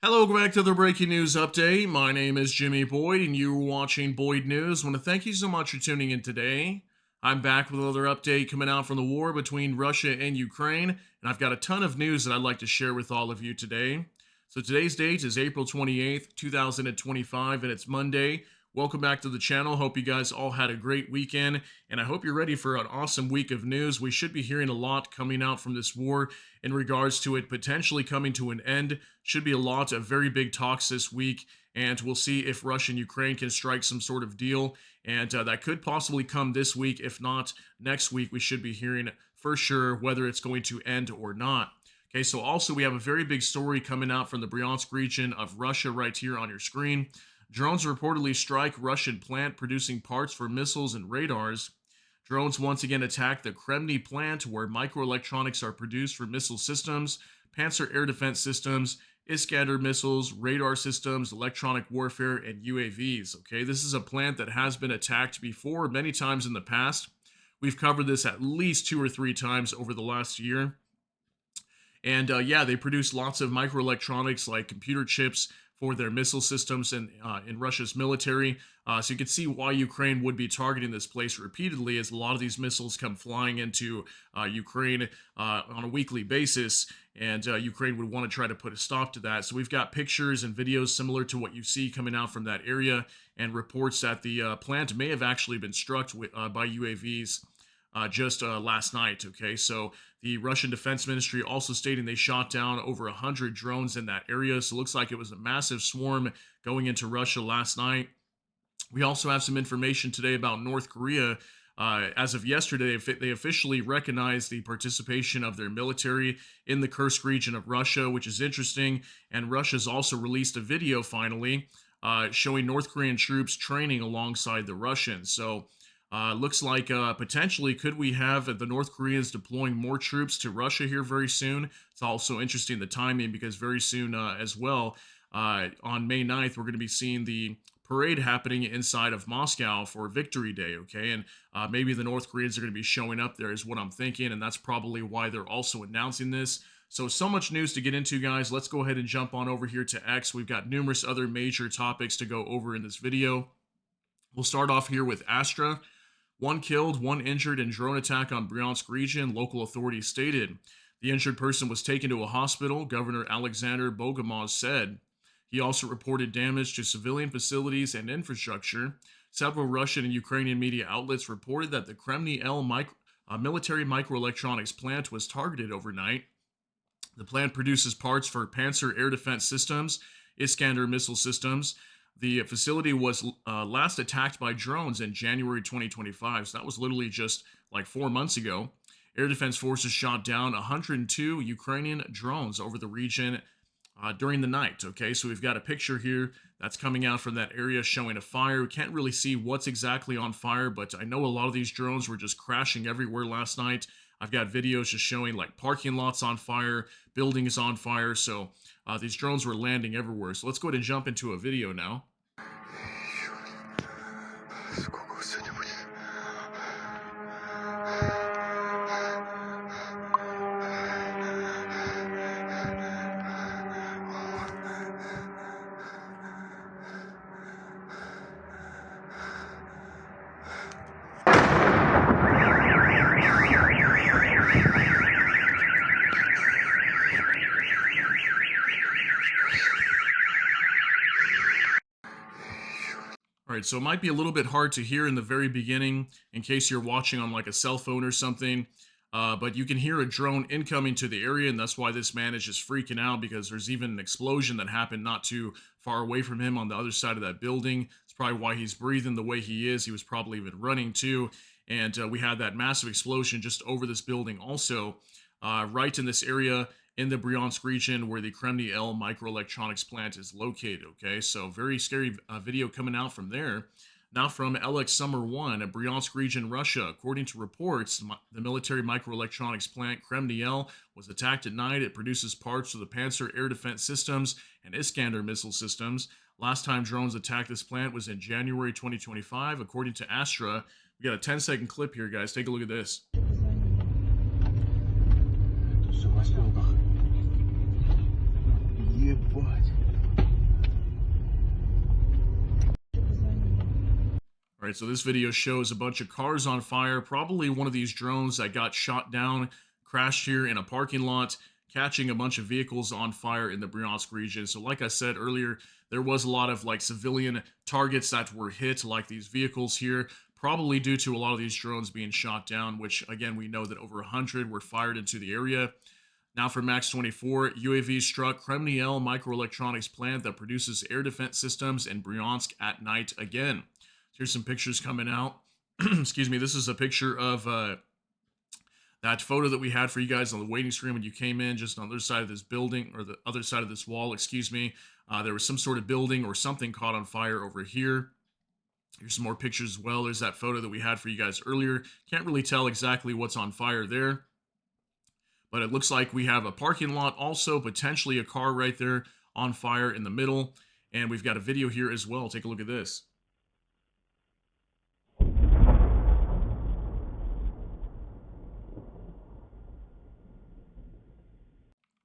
Hello, welcome back to the breaking news update. My name is Jimmy Boyd, and you're watching Boyd News. I want to thank you so much for tuning in today. I'm back with another update coming out from the war between Russia and Ukraine, and I've got a ton of news that I'd like to share with all of you today. So today's date is April 28th, 2025, and it's Monday. Welcome back to the channel. Hope you guys all had a great weekend, and I hope you're ready for an awesome week of news. We should be hearing a lot coming out from this war in regards to it potentially coming to an end. Should be a lot of very big talks this week, and we'll see if Russia and Ukraine can strike some sort of deal, and that could possibly come this week. If not, next week we should be hearing for sure whether it's going to end or not. Okay, so also we have a very big story coming out from the Bryansk region of Russia right here on your screen. Drones reportedly strike Russian plant producing parts for missiles and radars. Drones once again attack the Kremniy plant where microelectronics are produced for missile systems, Panzer air defense systems, Iskander missiles, radar systems, electronic warfare, and UAVs. Okay, this is a plant that has been attacked before many times in the past. We've covered this at least 2 or 3 times over the last year. And yeah, they produce lots of microelectronics like computer chips for their missile systems and in Russia's military. So you can see why Ukraine would be targeting this place repeatedly, as a lot of these missiles come flying into Ukraine on a weekly basis, and Ukraine would want to try to put a stop to that. So we've got pictures and videos similar to what you see coming out from that area, and reports that the plant may have actually been struck by UAVs just last night. Okay, so the Russian Defense Ministry also stating they shot down over 100 drones in that area. So it looks like it was a massive swarm going into Russia last night. We also have some information today about North Korea. As of yesterday, they officially recognized the participation of their military in the Kursk region of Russia, which is interesting. And Russia's also released a video finally showing North Korean troops training alongside the Russians. So looks like potentially could we have the North Koreans deploying more troops to Russia here very soon. It's also interesting the timing, because very soon as well, on May 9th, we're going to be seeing the parade happening inside of Moscow for Victory Day, okay? And maybe the North Koreans are going to be showing up there is what I'm thinking, and that's probably why they're also announcing this. So much news to get into, guys. Let's go ahead and jump on over here to X. We've got numerous other major topics to go over in this video. We'll start off here with Astra. 1 killed, 1 injured in drone attack on Bryansk region, local authorities stated. The injured person was taken to a hospital, Governor Alexander Bogomaz said. He also reported damage to civilian facilities and infrastructure. Several Russian and Ukrainian media outlets reported that the Kremniy military microelectronics plant was targeted overnight. The plant produces parts for Panzer air defense systems, Iskander missile systems. The facility was last attacked by drones in January 2025, so that was literally just like 4 months ago. Air Defense Forces shot down 102 Ukrainian drones over the region during the night. Okay, so we've got a picture here that's coming out from that area showing a fire. We can't really see what's exactly on fire, but I know a lot of these drones were just crashing everywhere last night. I've got videos just showing like parking lots on fire, buildings on fire, so these drones were landing everywhere. So let's go ahead and jump into a video now. All right, so it might be a little bit hard to hear in the very beginning in case you're watching on like a cell phone or something, but you can hear a drone incoming to the area, and that's why this man is just freaking out, because there's even an explosion that happened not too far away from him on the other side of that building. It's probably why he's breathing the way he is. He was probably even running too, and we had that massive explosion just over this building also, right in this area in the Bryansk region where the Kremniy microelectronics plant is located, okay? So very scary video coming out from there. Now from LX Summer 1 at Bryansk region, Russia. According to reports, the military microelectronics plant Kremniy was attacked at night. It produces parts for the Panzer air defense systems and Iskander missile systems. Last time drones attacked this plant was in January 2025, according to Astra. We got a 10-second clip here, guys. Take a look at this. Ебать. All right, so this video shows a bunch of cars on fire. Probably one of these drones that got shot down, crashed here in a parking lot, catching a bunch of vehicles on fire in the Bryansk region. So like I said earlier, there was a lot of like civilian targets that were hit, like these vehicles here, probably due to a lot of these drones being shot down, which again, we know that over 100 were fired into the area. Now for Max 24, UAV struck Kremniy Microelectronics plant that produces air defense systems in Bryansk at night again. Here's some pictures coming out. Excuse me. This is a picture of that photo that we had for you guys on the waiting screen when you came in, just on the other side of this building, or the other side of this wall, excuse me. There was some sort of building or something caught on fire over here. Here's some more pictures as well. There's that photo that we had for you guys earlier. Can't really tell exactly what's on fire there, but it looks like we have a parking lot, also potentially a car right there on fire in the middle. And we've got a video here as well. Take a look at this.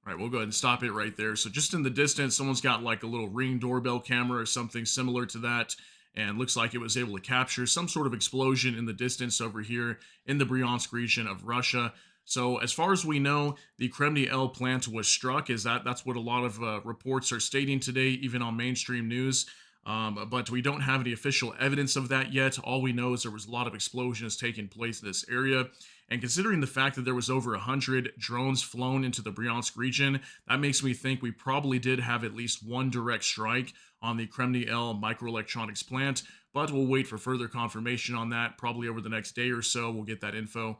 All right, we'll go ahead and stop it right there. So just in the distance, someone's got like a little Ring doorbell camera or something similar to that, and looks like it was able to capture some sort of explosion in the distance over here in the Bryansk region of Russia. So as far as we know, the Kremniy plant was struck. That's what a lot of reports are stating today, even on mainstream news. But we don't have any official evidence of that yet. All we know is there was a lot of explosions taking place in this area. And considering the fact that there was over 100 drones flown into the Bryansk region, that makes me think we probably did have at least one direct strike on the Kremniy Microelectronics plant. But we'll wait for further confirmation on that. Probably over the next day or so, we'll get that info.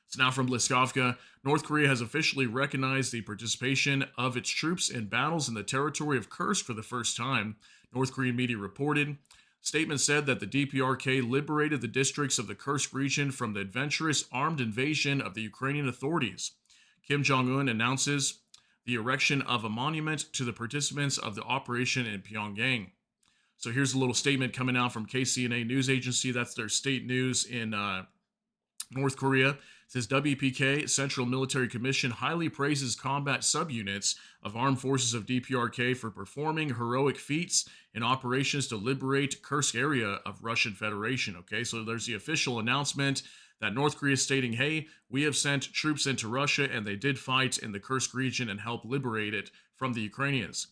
So now from Bliskovka, North Korea has officially recognized the participation of its troops in battles in the territory of Kursk for the first time, North Korean media reported. Statement said that the DPRK liberated the districts of the Kursk region from the adventurous armed invasion of the Ukrainian authorities. Kim Jong-un announces the erection of a monument to the participants of the operation in Pyongyang. So here's a little statement coming out from KCNA News Agency. That's their state news in North Korea. It says WPK, Central Military Commission, highly praises combat subunits of armed forces of DPRK for performing heroic feats in operations to liberate Kursk area of Russian Federation. Okay, so there's the official announcement that North Korea is stating, hey, we have sent troops into Russia and they did fight in the Kursk region and help liberate it from the Ukrainians.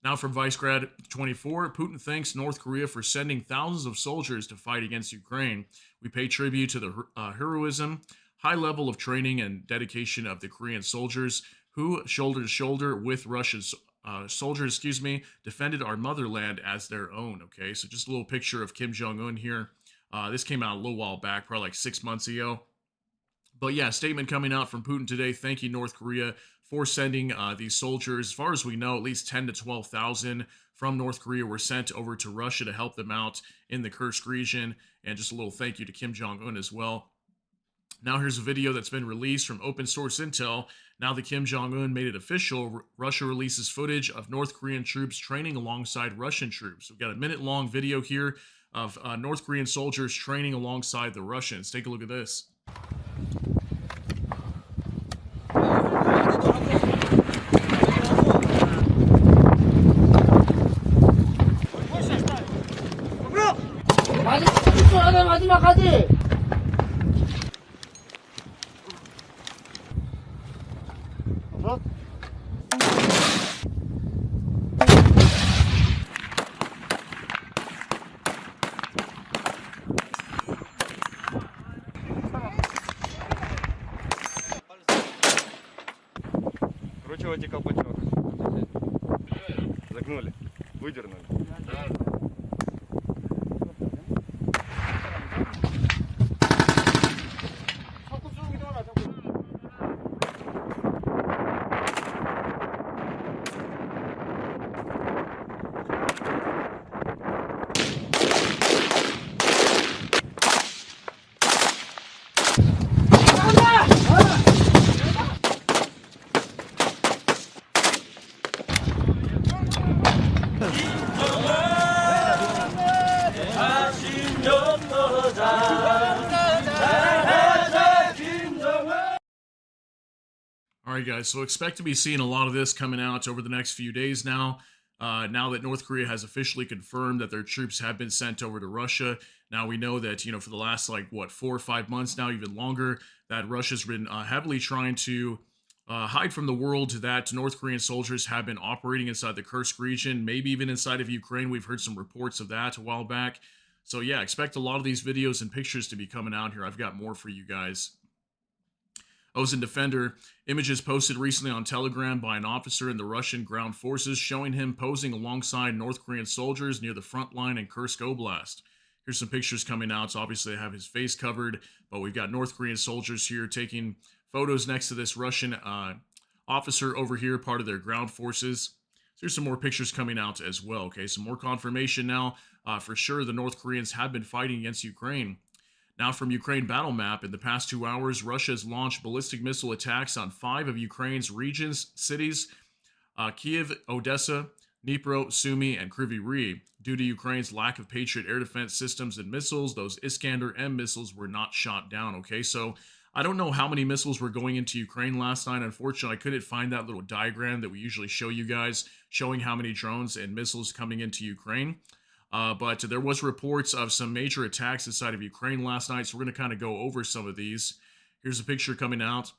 Now from Vicegrad 24, Putin thanks North Korea for sending thousands of soldiers to fight against Ukraine. We pay tribute to the heroism, high level of training and dedication of the Korean soldiers who, shoulder to shoulder with Russia's soldiers, defended our motherland as their own. Okay, so just a little picture of Kim Jong-un here. This came out a little while back, probably like 6 months ago. But yeah, statement coming out from Putin today, thanking North Korea for sending these soldiers. As far as we know, at least 10 to 12,000 from North Korea were sent over to Russia to help them out in the Kursk region. And just a little thank you to Kim Jong-un as well. Now here's a video that's been released from open source intel. Now that Kim Jong-un made it official, Russia releases footage of North Korean troops training alongside Russian troops. We've got a minute-long video here of North Korean soldiers training alongside the Russians. Take a look at this. Выкручивайте колпачок. Загнули. Выдернули. All right, guys, so expect to be seeing a lot of this coming out over the next few days now. Now that North Korea has officially confirmed that their troops have been sent over to Russia, now we know that, for the last, like, what, 4 or 5 months now, even longer, that Russia's been heavily trying to hide from the world that North Korean soldiers have been operating inside the Kursk region, maybe even inside of Ukraine. We've heard some reports of that a while back. So, yeah, expect a lot of these videos and pictures to be coming out here. I've got more for you guys. Ozen Defender, images posted recently on Telegram by an officer in the Russian ground forces showing him posing alongside North Korean soldiers near the front line in Kursk Oblast. Here's some pictures coming out. So obviously, I have his face covered, but we've got North Korean soldiers here taking photos next to this Russian officer over here, part of their ground forces. So here's some more pictures coming out as well. Okay, some more confirmation now. For sure, the North Koreans have been fighting against Ukraine. Now, from Ukraine battle map, in the past 2 hours, Russia has launched ballistic missile attacks on 5 of Ukraine's regions, cities, Kiev, Odessa, Dnipro, Sumy, and Kryvyi Rih. Due to Ukraine's lack of Patriot air defense systems and missiles, those Iskander-M missiles were not shot down. Okay, so I don't know how many missiles were going into Ukraine last night. Unfortunately, I couldn't find that little diagram that we usually show you guys, showing how many drones and missiles coming into Ukraine. But there was reports of some major attacks inside of Ukraine last night, so we're going to kind of go over some of these. Here's a picture coming out.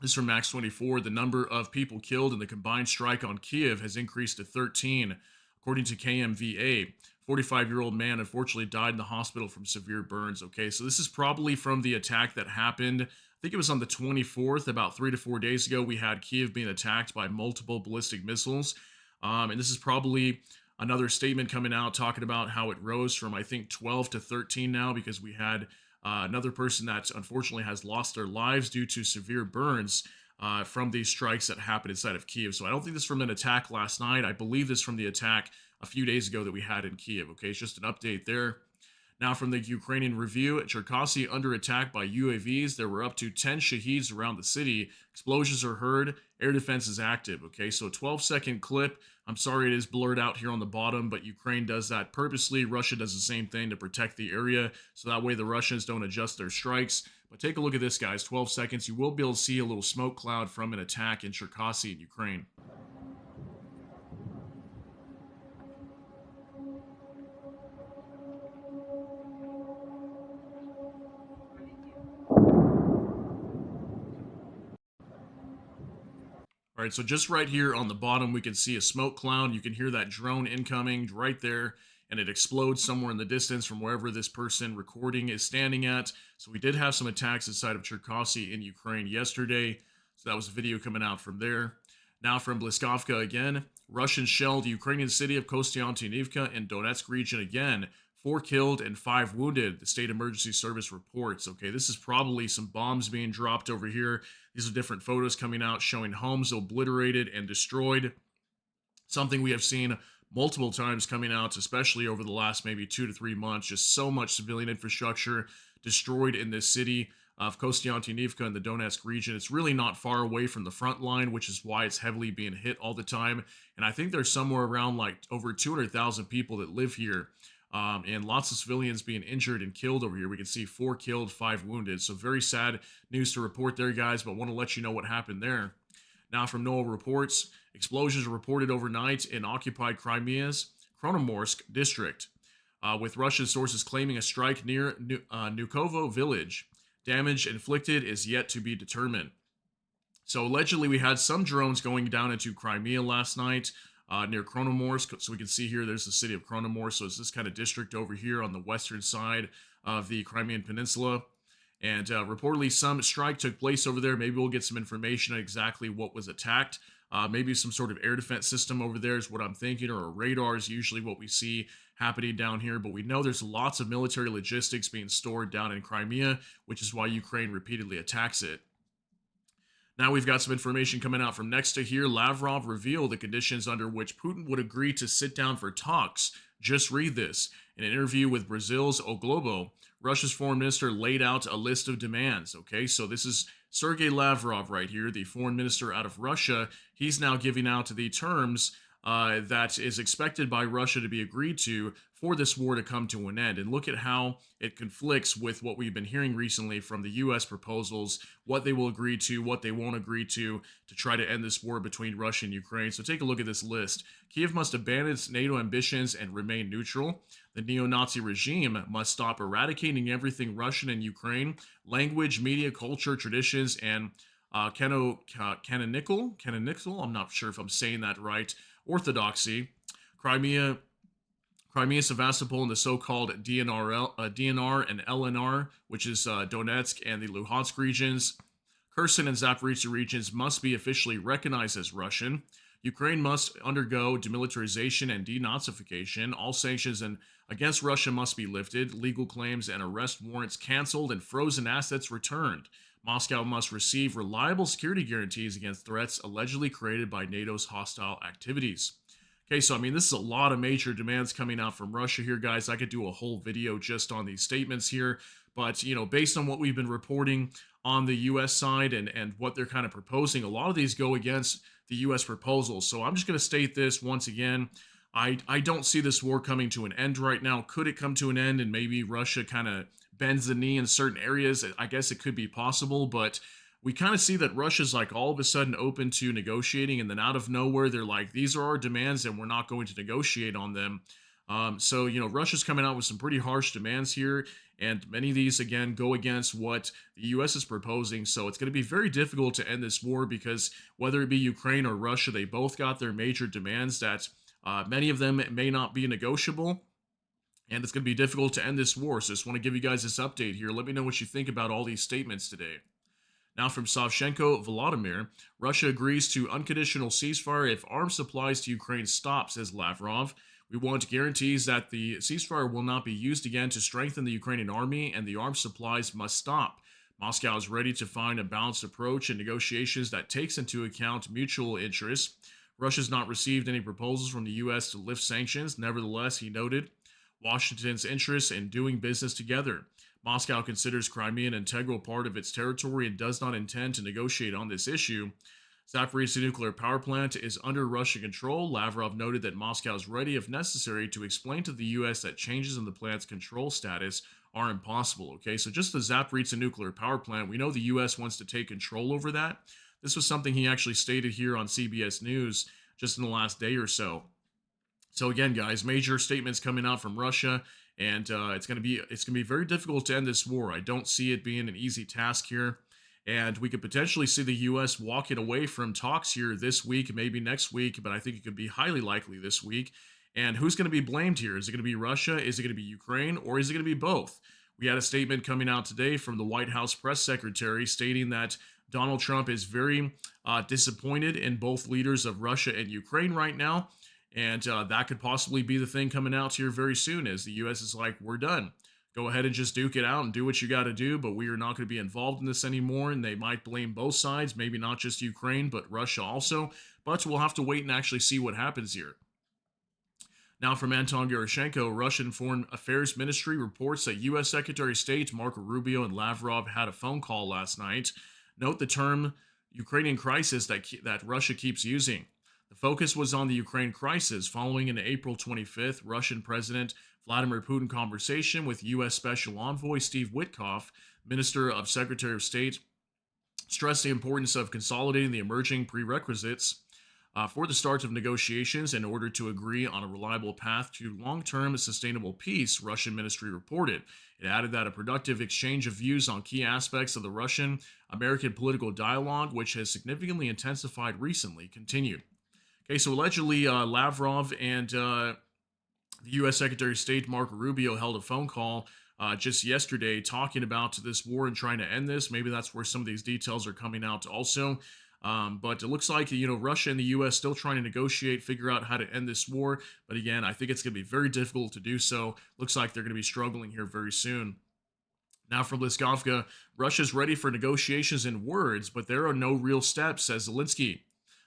This is from Max 24. The number of people killed in the combined strike on Kiev has increased to 13. According to KMVA, 45-year-old man unfortunately died in the hospital from severe burns. Okay, so this is probably from the attack that happened. I think it was on the 24th, about 3 to 4 days ago. We had Kiev being attacked by multiple ballistic missiles. And this is probably another statement coming out talking about how it rose from, I think, 12 to 13 now, because we had another person that unfortunately has lost their lives due to severe burns from these strikes that happened inside of Kiev. So I don't think this is from an attack last night. I believe this from the attack a few days ago that we had in Kiev. Okay, it's just an update there. Now, from the Ukrainian Review, Cherkasy under attack by UAVs. There were up to 10 shaheeds around the city. Explosions are heard. Air defense is active. Okay, so a 12-second clip. I'm sorry it is blurred out here on the bottom, but Ukraine does that purposely. Russia does the same thing to protect the area, so that way the Russians don't adjust their strikes. But take a look at this, guys. 12 seconds. You will be able to see a little smoke cloud from an attack in Cherkasy in Ukraine. All right, so just right here on the bottom, we can see a smoke cloud. You can hear that drone incoming right there, and it explodes somewhere in the distance from wherever this person recording is standing at. So we did have some attacks inside of Cherkasy in Ukraine yesterday. So that was a video coming out from there. Now from Bliskovka again, Russians shelled the Ukrainian city of Kostiantynivka in Donetsk region again. 4 killed and 5 wounded, the state emergency service reports. Okay, this is probably some bombs being dropped over here. These are different photos coming out showing homes obliterated and destroyed. Something we have seen multiple times coming out, especially over the last maybe 2 to 3 months. Just so much civilian infrastructure destroyed in this city of Kostiantynivka in the Donetsk region. It's really not far away from the front line, which is why it's heavily being hit all the time. And I think there's somewhere around like over 200,000 people that live here. And lots of civilians being injured and killed over here. We can see 4 killed, 5 wounded. So very sad news to report there, guys, but want to let you know what happened there. Now from NOAA reports, explosions reported overnight in occupied Crimea's Kremniy district, with Russian sources claiming a strike near Nukovo village. Damage inflicted is yet to be determined. So allegedly we had some drones going down into Crimea last night. Near Kremniy, so we can see here there's the city of Kremniy, so it's this kind of district over here on the western side of the Crimean Peninsula, and reportedly some strike took place over there. Maybe we'll get some information on exactly what was attacked. Maybe some sort of air defense system over there is what I'm thinking, or a radar is usually what we see happening down here, but we know there's lots of military logistics being stored down in Crimea, which is why Ukraine repeatedly attacks it. Now we've got some information coming out from next to here. Lavrov revealed the conditions under which Putin would agree to sit down for talks. Just read this. In an interview with Brazil's O Globo, Russia's foreign minister laid out a list of demands. Okay, so this is Sergei Lavrov right here, the foreign minister out of Russia. He's now giving out the terms that is expected by Russia to be agreed to for this war to come to an end. And look at how it conflicts with what we've been hearing recently from the U.S. proposals, what they will agree to, what they won't agree to try to end this war between Russia and Ukraine. So take a look at this list. Kiev must abandon its NATO ambitions and remain neutral. The neo-Nazi regime must stop eradicating everything Russian in Ukraine, language, media, culture, traditions, and canonical, I'm not sure if I'm saying that right, orthodoxy, Crimea, Sevastopol, and the so-called DNR and LNR, which is Donetsk and the Luhansk regions. Kherson and Zaporizhzhia regions must be officially recognized as Russian. Ukraine must undergo demilitarization and denazification. All sanctions against Russia must be lifted. Legal claims and arrest warrants canceled and frozen assets returned. Moscow must receive reliable security guarantees against threats allegedly created by NATO's hostile activities. Okay, so I mean, this is a lot of major demands coming out from Russia here, guys. I could do a whole video just on these statements here, but, based on what we've been reporting on the U.S. side and what they're kind of proposing, a lot of these go against the U.S. proposals. So I'm just going to state this once again. I don't see this war coming to an end right now. Could it come to an end and maybe Russia kind of bends the knee in certain areas? I guess it could be possible, but we kind of see that Russia's like all of a sudden open to negotiating, and then out of nowhere, they're like, these are our demands and we're not going to negotiate on them. So, Russia's coming out with some pretty harsh demands here, and many of these, again, go against what the U.S. is proposing. So it's going to be very difficult to end this war because whether it be Ukraine or Russia, they both got their major demands that many of them may not be negotiable. And it's going to be difficult to end this war. So just want to give you guys this update here. Let me know what you think about all these statements today. Now from Savchenko Volodymyr, Russia agrees to unconditional ceasefire if arms supplies to Ukraine stop, says Lavrov. We want guarantees that the ceasefire will not be used again to strengthen the Ukrainian army, and the arms supplies must stop. Moscow is ready to find a balanced approach in negotiations that takes into account mutual interests. Russia has not received any proposals from the U.S. to lift sanctions. Nevertheless, he noted Washington's interest in doing business together. Moscow considers Crimea an integral part of its territory and does not intend to negotiate on this issue. Zaporizhzhia nuclear power plant is under Russian control. Lavrov noted that Moscow is ready, if necessary, to explain to the U.S. that changes in the plant's control status are impossible. Okay, so just the Zaporizhzhia nuclear power plant, we know the U.S. wants to take control over that. This was something he actually stated here on CBS News just in the last day or so. So again, guys, major statements coming out from Russia, and it's gonna be very difficult to end this war. I don't see it being an easy task here, and we could potentially see the U.S. walking away from talks here this week, maybe next week, but I think it could be highly likely this week. And who's going to be blamed here? Is it going to be Russia? Is it going to be Ukraine? Or is it going to be both? We had a statement coming out today from the White House press secretary stating that Donald Trump is very disappointed in both leaders of Russia and Ukraine right now. And that could possibly be the thing coming out here very soon, as the U.S. is like, we're done. Go ahead and just duke it out and do what you got to do, but we are not going to be involved in this anymore. And they might blame both sides, maybe not just Ukraine, but Russia also. But we'll have to wait and actually see what happens here. Now from Anton Gerashenko, Russian Foreign Affairs Ministry reports that U.S. Secretary of State Marco Rubio and Lavrov had a phone call last night. Note the term Ukrainian crisis that Russia keeps using. The focus was on the Ukraine crisis following an April 25th Russian President Vladimir Putin conversation with U.S. Special Envoy Steve Witkoff, Minister of Secretary of State, stressed the importance of consolidating the emerging prerequisites for the start of negotiations in order to agree on a reliable path to long-term sustainable peace, Russian ministry reported. It added that a productive exchange of views on key aspects of the Russian-American political dialogue, which has significantly intensified recently, continued. Okay, so allegedly Lavrov and the U.S. Secretary of State Marco Rubio held a phone call just yesterday talking about this war and trying to end this. Maybe that's where some of these details are coming out also. But it looks like, Russia and the U.S. still trying to negotiate, figure out how to end this war. But again, I think it's going to be very difficult to do so. Looks like they're going to be struggling here very soon. Now from Liskovka, Russia's ready for negotiations in words, but there are no real steps, says Zelenskyy.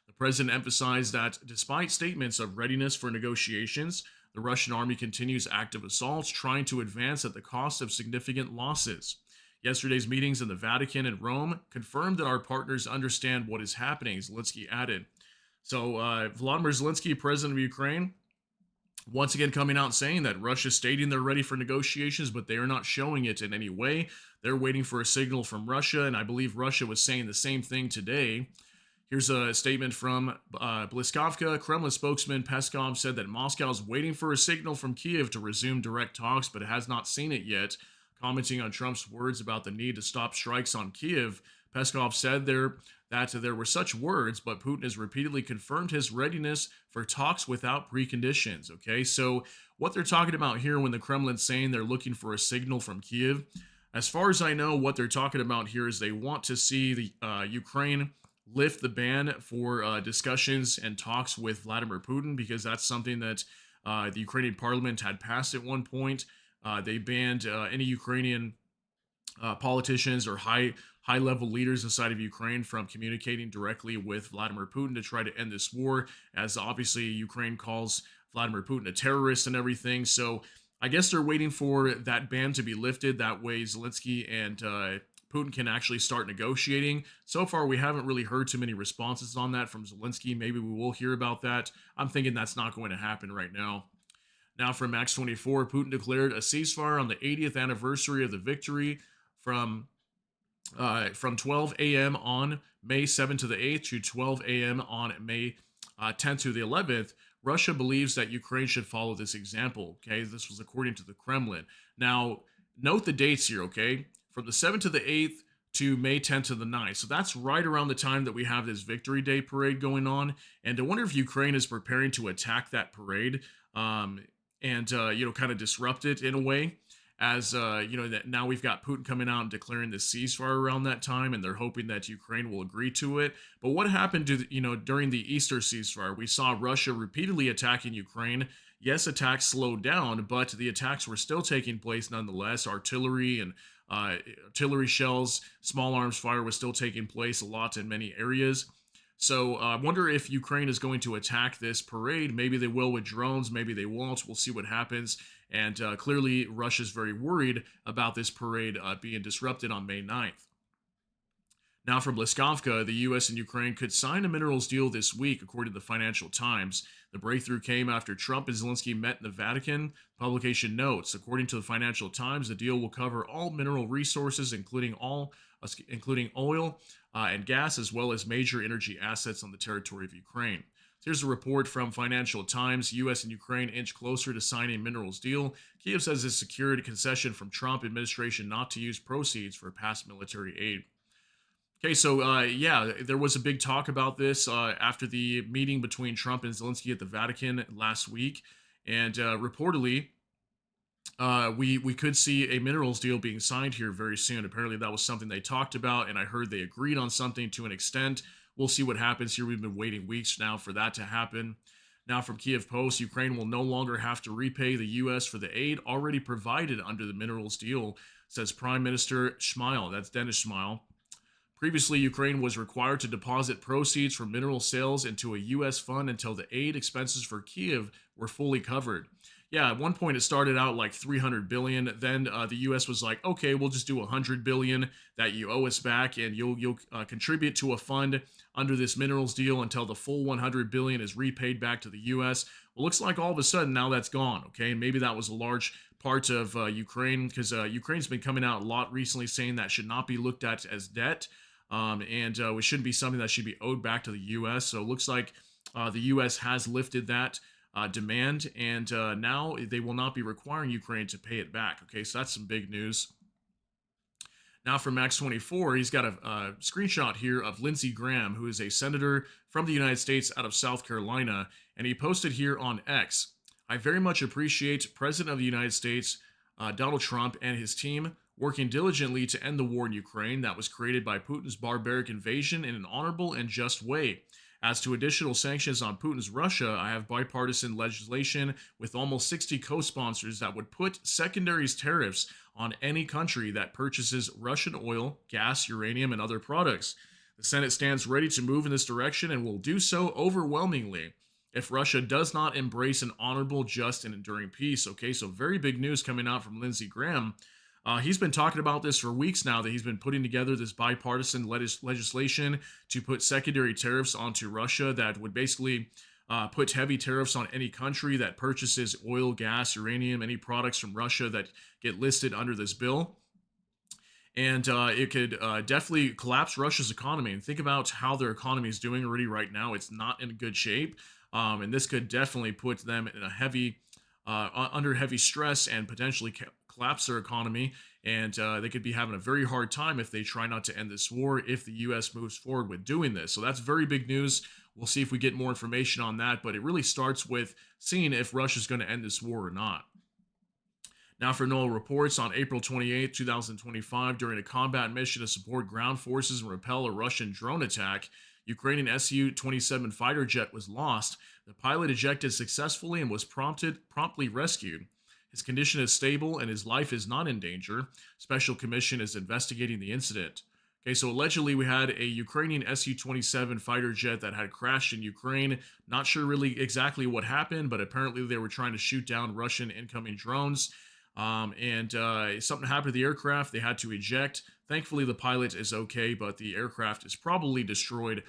The president emphasized that despite statements of readiness for negotiations, the Russian army continues active assaults, trying to advance at the cost of significant losses. Yesterday's meetings in the Vatican and Rome confirmed that our partners understand what is happening, Zelenskyy added. So Volodymyr Zelenskyy, president of Ukraine, once again coming out saying that Russia stating they're ready for negotiations, but they are not showing it in any way. They're waiting for a signal from Russia, and I believe Russia was saying the same thing today. Here's a statement from Bliskovka. Kremlin spokesman Peskov said that Moscow is waiting for a signal from Kiev to resume direct talks, but has not seen it yet. Commenting on Trump's words about the need to stop strikes on Kiev, Peskov said that there were such words, but Putin has repeatedly confirmed his readiness for talks without preconditions. Okay, so what they're talking about here when the Kremlin's saying they're looking for a signal from Kiev, as far as I know, what they're talking about here is they want to see the Ukraine lift the ban for discussions and talks with Vladimir Putin, because that's something that the Ukrainian parliament had passed at one point. They banned any Ukrainian politicians or high level leaders inside of Ukraine from communicating directly with Vladimir Putin to try to end this war, as obviously Ukraine calls Vladimir Putin a terrorist and everything. So I guess they're waiting for that ban to be lifted. That way, Zelensky and Putin can actually start negotiating. So far, we haven't really heard too many responses on that from Zelensky. Maybe we will hear about that. I'm thinking that's not going to happen right now. Now, from Max 24, Putin declared a ceasefire on the 80th anniversary of the victory from 12 a.m. on May 7th to the 8th to 12 a.m. on May 10th to the 11th. Russia believes that Ukraine should follow this example. Okay, this was according to the Kremlin. Now, note the dates here. Okay, from the 7th to the 8th to May 10th to the 9th. So that's right around the time that we have this Victory Day parade going on. And I wonder if Ukraine is preparing to attack that parade and kind of disrupt it in a way. As that now we've got Putin coming out and declaring this ceasefire around that time, and they're hoping that Ukraine will agree to it. But what happened to during the Easter ceasefire? We saw Russia repeatedly attacking Ukraine. Yes, attacks slowed down, but the attacks were still taking place nonetheless. Artillery and artillery shells, small arms fire was still taking place a lot in many areas. So I wonder if Ukraine is going to attack this parade. Maybe they will with drones. Maybe they won't. We'll see what happens. And clearly, Russia's very worried about this parade being disrupted on May 9th. Now, from Bliskovka, the U.S. and Ukraine could sign a minerals deal this week, according to the Financial Times. The breakthrough came after Trump and Zelenskyy met in the Vatican. Publication notes, according to the Financial Times, the deal will cover all mineral resources, including oil and gas, as well as major energy assets on the territory of Ukraine. Here's a report from Financial Times. U.S. and Ukraine inch closer to signing minerals deal. Kiev says it secured a concession from Trump administration not to use proceeds for past military aid. Okay, so there was a big talk about this after the meeting between Trump and Zelenskyy at the Vatican last week, and reportedly, we could see a minerals deal being signed here very soon. Apparently, that was something they talked about, and I heard they agreed on something to an extent. We'll see what happens here. We've been waiting weeks now for that to happen. Now, from Kiev Post, Ukraine will no longer have to repay the U.S. for the aid already provided under the minerals deal, says Prime Minister Shmyhal. That's Dennis Shmyhal. Previously, Ukraine was required to deposit proceeds from mineral sales into a U.S. fund until the aid expenses for Kiev were fully covered. Yeah, at one point it started out like $300 billion. Then the U.S. was like, okay, we'll just do $100 billion that you owe us back, and you'll contribute to a fund under this minerals deal until the full $100 billion is repaid back to the U.S. Well, looks like all of a sudden now that's gone. Okay, and maybe that was a large part of Ukraine, because Ukraine's been coming out a lot recently saying that should not be looked at as debt. And it shouldn't be something that should be owed back to the U.S. So it looks like the U.S. has lifted that demand, and now they will not be requiring Ukraine to pay it back. Okay, so that's some big news. Now, from Max 24, he's got a screenshot here of Lindsey Graham, who is a senator from the United States out of South Carolina, and he posted here on X, "I very much appreciate President of the United States, Donald Trump, and his team working diligently to end the war in Ukraine that was created by Putin's barbaric invasion in an honorable and just way. As to additional sanctions on Putin's Russia, I have bipartisan legislation with almost 60 co-sponsors that would put secondaries tariffs on any country that purchases Russian oil, gas, uranium, and other products. The Senate stands ready to move in this direction and will do so overwhelmingly if Russia does not embrace an honorable, just, and enduring peace." Okay, so very big news coming out from Lindsey Graham. He's been talking about this for weeks now, that he's been putting together this bipartisan legislation to put secondary tariffs onto Russia that would basically put heavy tariffs on any country that purchases oil, gas, uranium, any products from Russia that get listed under this bill. And it could definitely collapse Russia's economy. And think about how their economy is doing already right now. It's not in good shape. And this could definitely put them in a under heavy stress and potentially collapse their economy. And they could be having a very hard time if they try not to end this war if the U.S. moves forward with doing this. So that's very big news. We'll see if we get more information on that. But it really starts with seeing if Russia's going to end this war or not. Now, for NOAA reports, on April 28, 2025, during a combat mission to support ground forces and repel a Russian drone attack, Ukrainian Su-27 fighter jet was lost. The pilot ejected successfully and was promptly rescued. His condition is stable and his life is not in danger. Special Commission is investigating the incident. Okay, so allegedly we had a Ukrainian Su-27 fighter jet that had crashed in Ukraine. Not sure really exactly what happened, but apparently they were trying to shoot down Russian incoming drones. And something happened to the aircraft. They had to eject. Thankfully, the pilot is okay, but the aircraft is probably destroyed,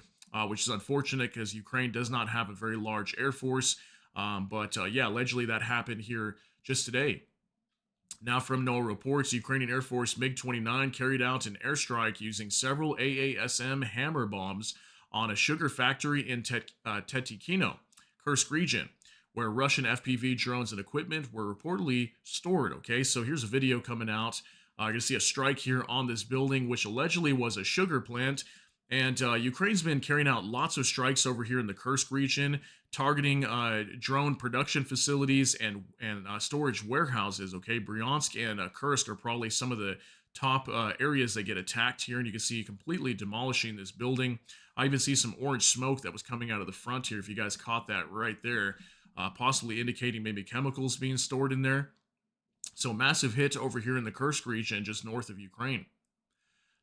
which is unfortunate because Ukraine does not have a very large air force. But yeah, allegedly that happened here just today. Now, from NOAA reports, Ukrainian Air Force MiG-29 carried out an airstrike using several AASM hammer bombs on a sugar factory in Tetikino, Kursk region, where Russian FPV drones and equipment were reportedly stored. Okay, so here's a video coming out. You're going to see a strike here on this building, which allegedly was a sugar plant. And Ukraine's been carrying out lots of strikes over here in the Kursk region, targeting drone production facilities and storage warehouses. Okay, Bryansk and Kursk are probably some of the top areas that get attacked here. And you can see completely demolishing this building. I even see some orange smoke that was coming out of the front here, if you guys caught that right there. Possibly indicating maybe chemicals being stored in there. So massive hit over here in the Kursk region, just north of Ukraine.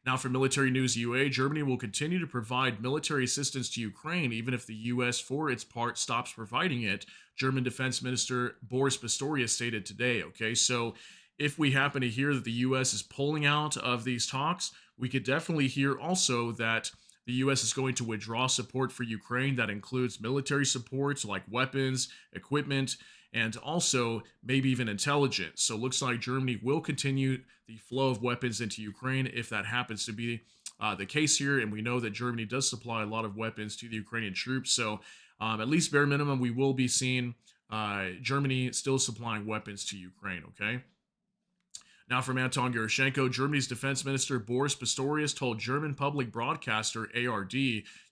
Now, for military news UA, Germany will continue to provide military assistance to Ukraine, even if the U.S., for its part, stops providing it, German Defense Minister Boris Pistorius stated today. Okay, so if we happen to hear that the U.S. is pulling out of these talks, we could definitely hear also that the U.S. is going to withdraw support for Ukraine. That includes military supports like weapons, equipment, and also maybe even intelligence. So it looks like Germany will continue the flow of weapons into Ukraine if that happens to be the case here. And we know that Germany does supply a lot of weapons to the Ukrainian troops. So at least bare minimum, we will be seeing Germany still supplying weapons to Ukraine, okay? Now, from Anton Gerashenko, Germany's defense minister Boris Pistorius told German public broadcaster ARD,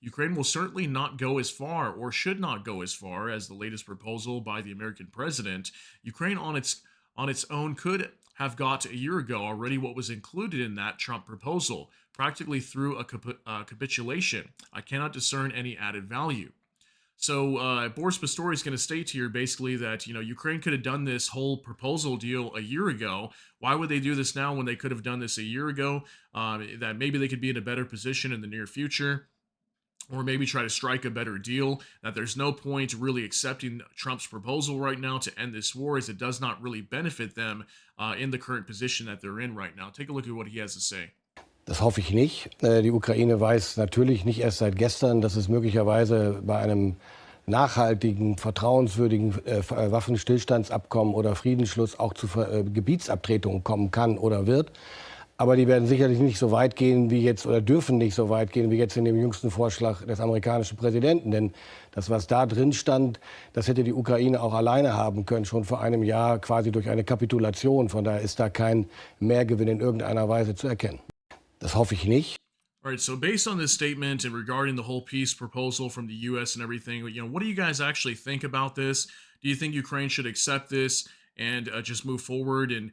Ukraine will certainly not go as far, or should not go as far, as the latest proposal by the American president. Ukraine on its own could have got a year ago already what was included in that Trump proposal, practically through a capitulation. I cannot discern any added value. So Boris Pistorius is going to state here basically that, Ukraine could have done this whole proposal deal a year ago. Why would they do this now when they could have done this a year ago? That maybe they could be in a better position in the near future, or maybe try to strike a better deal. That there's no point really accepting Trump's proposal right now to end this war, as it does not really benefit them in the current position that they're in right now. Take a look at what he has to say. Das hoffe ich nicht. Die Ukraine weiß natürlich nicht erst seit gestern, dass es möglicherweise bei einem nachhaltigen, vertrauenswürdigen Waffenstillstandsabkommen oder Friedensschluss auch zu Gebietsabtretungen kommen kann oder wird. Aber die werden sicherlich nicht so weit gehen wie jetzt, oder dürfen nicht so weit gehen wie jetzt in dem jüngsten Vorschlag des amerikanischen Präsidenten. Denn das, was da drin stand, das hätte die Ukraine auch alleine haben können, schon vor einem Jahr, quasi durch eine Kapitulation. Von daher ist da kein Mehrgewinn in irgendeiner Weise zu erkennen. Das hoffe ich nicht. All right, so based on this statement and regarding the whole peace proposal from the U.S. and everything, what do you guys actually think about this? Do you think Ukraine should accept this and just move forward and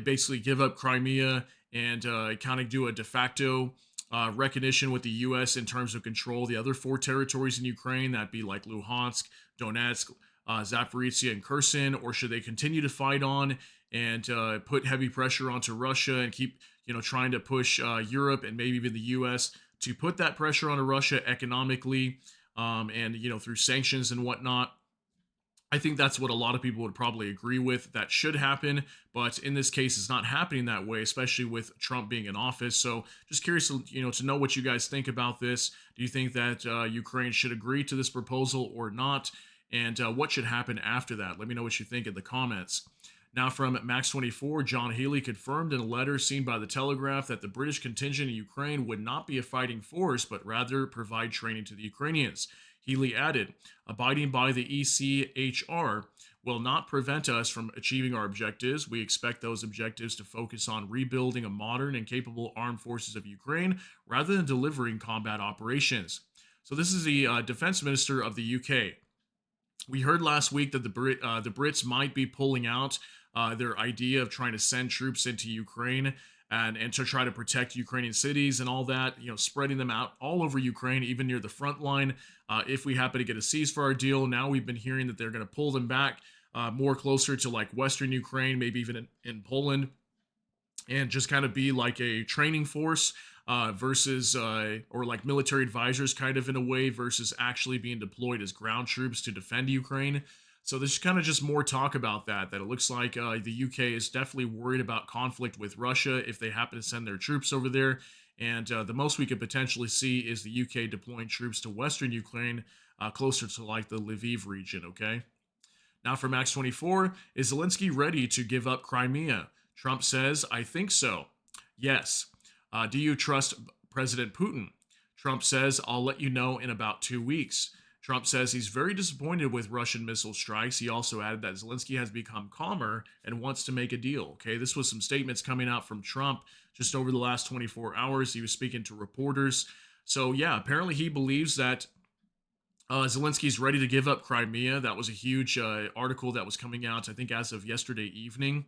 basically give up Crimea and kind of do a de facto recognition with the U.S. in terms of control the other 4 territories in Ukraine, that'd be like Luhansk, Donetsk, Zaporizhia, and Kherson? Or should they continue to fight on and put heavy pressure onto Russia and keep trying to push Europe and maybe even the U.S. to put that pressure onto Russia economically and through sanctions and whatnot? I think that's what a lot of people would probably agree with. That should happen, but in this case, it's not happening that way, especially with Trump being in office. So, just curious, to know what you guys think about this. Do you think that Ukraine should agree to this proposal or not? And what should happen after that? Let me know what you think in the comments. Now, from Max 24, John Healey confirmed in a letter seen by the Telegraph that the British contingent in Ukraine would not be a fighting force, but rather provide training to the Ukrainians. Healey added, abiding by the ECHR will not prevent us from achieving our objectives. We expect those objectives to focus on rebuilding a modern and capable armed forces of Ukraine rather than delivering combat operations. So, this is the defense minister of the UK. We heard last week that the Brits might be pulling out their idea of trying to send troops into Ukraine and to try to protect Ukrainian cities and all that, spreading them out all over Ukraine, even near the front line. If we happen to get a ceasefire deal, now we've been hearing that they're going to pull them back more closer to like Western Ukraine, maybe even in Poland, and just kind of be like a training force versus or like military advisors kind of in a way versus actually being deployed as ground troops to defend Ukraine. So there's kind of just more talk about that it looks like the UK is definitely worried about conflict with Russia if they happen to send their troops over there. And the most we could potentially see is the UK deploying troops to Western Ukraine, closer to like the Lviv region, okay? Now for Max 24, is Zelenskyy ready to give up Crimea? Trump says, I think so. Yes. Do you trust President Putin? Trump says, I'll let you know in about 2 weeks. Trump says he's very disappointed with Russian missile strikes. He also added that Zelenskyy has become calmer and wants to make a deal. Okay, this was some statements coming out from Trump just over the last 24 hours. He was speaking to reporters. So, yeah, apparently he believes that Zelensky's ready to give up Crimea. That was a huge article that was coming out, I think, as of yesterday evening.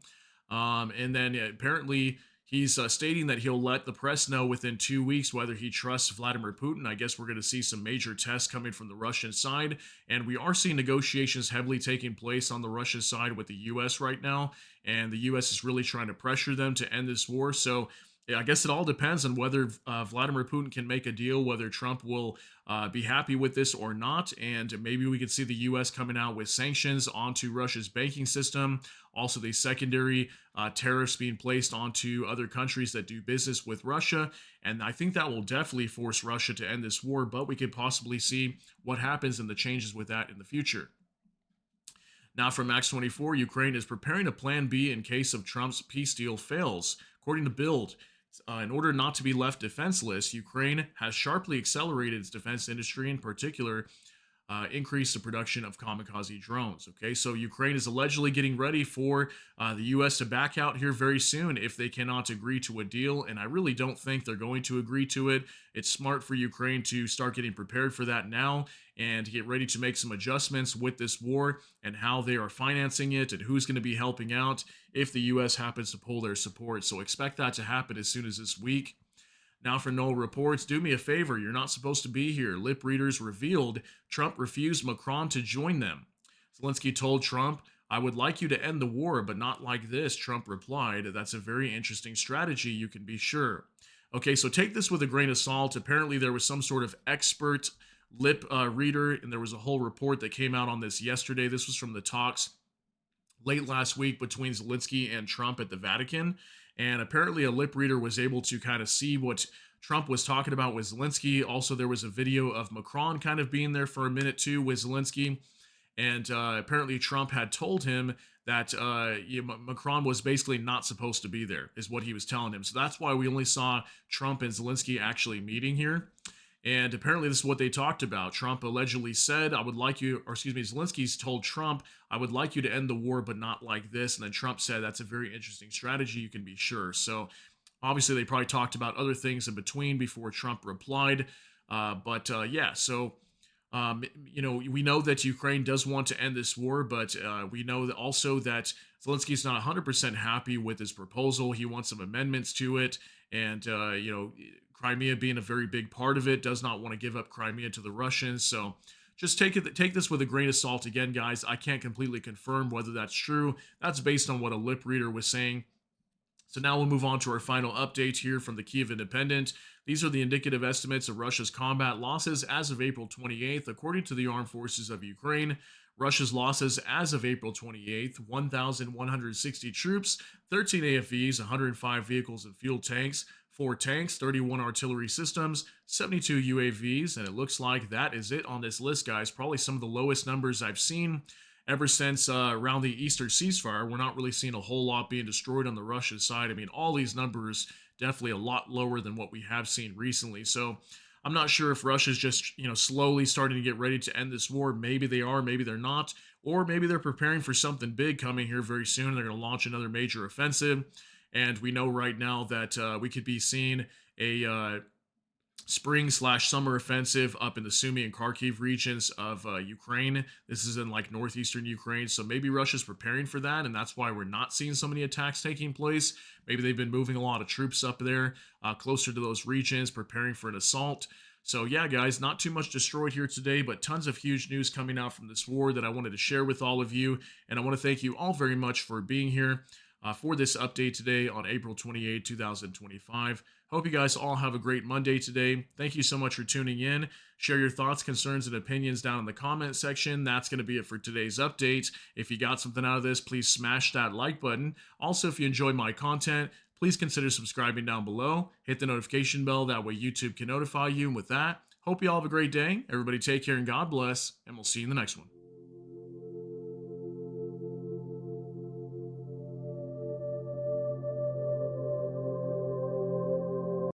And then apparently he's stating that he'll let the press know within 2 weeks whether he trusts Vladimir Putin. I guess we're going to see some major tests coming from the Russian side. And we are seeing negotiations heavily taking place on the Russian side with the U.S. right now. And the U.S. is really trying to pressure them to end this war. So I guess it all depends on whether Vladimir Putin can make a deal, whether Trump will be happy with this or not. And maybe we could see the U.S. coming out with sanctions onto Russia's banking system. Also, the secondary tariffs being placed onto other countries that do business with Russia. And I think that will definitely force Russia to end this war. But we could possibly see what happens and the changes with that in the future. Now, from Max 24, Ukraine is preparing a plan B in case of Trump's peace deal fails. According to Bild, in order not to be left defenseless, Ukraine has sharply accelerated its defense industry, in particular, increased the production of kamikaze drones. Okay, so Ukraine is allegedly getting ready for the U.S. to back out here very soon if they cannot agree to a deal, and I really don't think they're going to agree to it. It's smart for Ukraine to start getting prepared for that now and get ready to make some adjustments with this war and how they are financing it and who's going to be helping out if the U.S. happens to pull their support. So expect that to happen as soon as this week. Now for Noel Reports, do me a favor, you're not supposed to be here. Lip readers revealed Trump refused Macron to join them. Zelenskyy told Trump, I would like you to end the war, but not like this, Trump replied. That's a very interesting strategy, you can be sure. Okay, so take this with a grain of salt. Apparently there was some sort of expert lip reader, and there was a whole report that came out on this yesterday. This was from the talks late last week between Zelenskyy and Trump at the Vatican. And apparently a lip reader was able to kind of see what Trump was talking about with Zelenskyy. Also, there was a video of Macron kind of being there for a minute too with Zelenskyy. And apparently Trump had told him that Macron was basically not supposed to be there, is what he was telling him. So that's why we only saw Trump and Zelenskyy actually meeting here. And apparently this is what they talked about. Trump allegedly said, Zelensky's told Trump, I would like you to end the war, but not like this. And then Trump said, that's a very interesting strategy, you can be sure. So obviously they probably talked about other things in between before Trump replied. We know that Ukraine does want to end this war, but we know that also that Zelensky's not 100% happy with his proposal. He wants some amendments to it. And, Crimea being a very big part of it, does not want to give up Crimea to the Russians. So just take this with a grain of salt. Again, guys, I can't completely confirm whether that's true. That's based on what a lip reader was saying. So now we'll move on to our final update here from the Kyiv Independent. These are the indicative estimates of Russia's combat losses as of April 28th. According to the Armed Forces of Ukraine, Russia's losses as of April 28th: 1,160 troops, 13 AFVs, 105 vehicles and fuel tanks, 4 tanks, 31 artillery systems, 72 UAVs, and it looks like that is it on this list, guys. Probably some of the lowest numbers I've seen ever since around the Easter ceasefire. We're not really seeing a whole lot being destroyed on the Russian side. I mean, all these numbers definitely a lot lower than what we have seen recently. So I'm not sure if Russia's just, slowly starting to get ready to end this war. Maybe they are, maybe they're not, or maybe they're preparing for something big coming here very soon. They're going to launch another major offensive. And we know right now that we could be seeing a spring/summer offensive up in the Sumy and Kharkiv regions of Ukraine. This is in like northeastern Ukraine. So maybe Russia's preparing for that, and that's why we're not seeing so many attacks taking place. Maybe they've been moving a lot of troops up there closer to those regions, preparing for an assault. So yeah, guys, not too much destroyed here today, but tons of huge news coming out from this war that I wanted to share with all of you. And I want to thank you all very much for being here for this update today on April 28, 2025. Hope you guys all have a great Monday today. Thank you so much for tuning in. Share your thoughts, concerns, and opinions down in the comment section. That's going to be it for today's update. If you got something out of this, please smash that like button. Also, if you enjoyed my content, please consider subscribing down below. Hit the notification bell. That way YouTube can notify you. And with that, hope you all have a great day. Everybody take care and God bless. And we'll see you in the next one.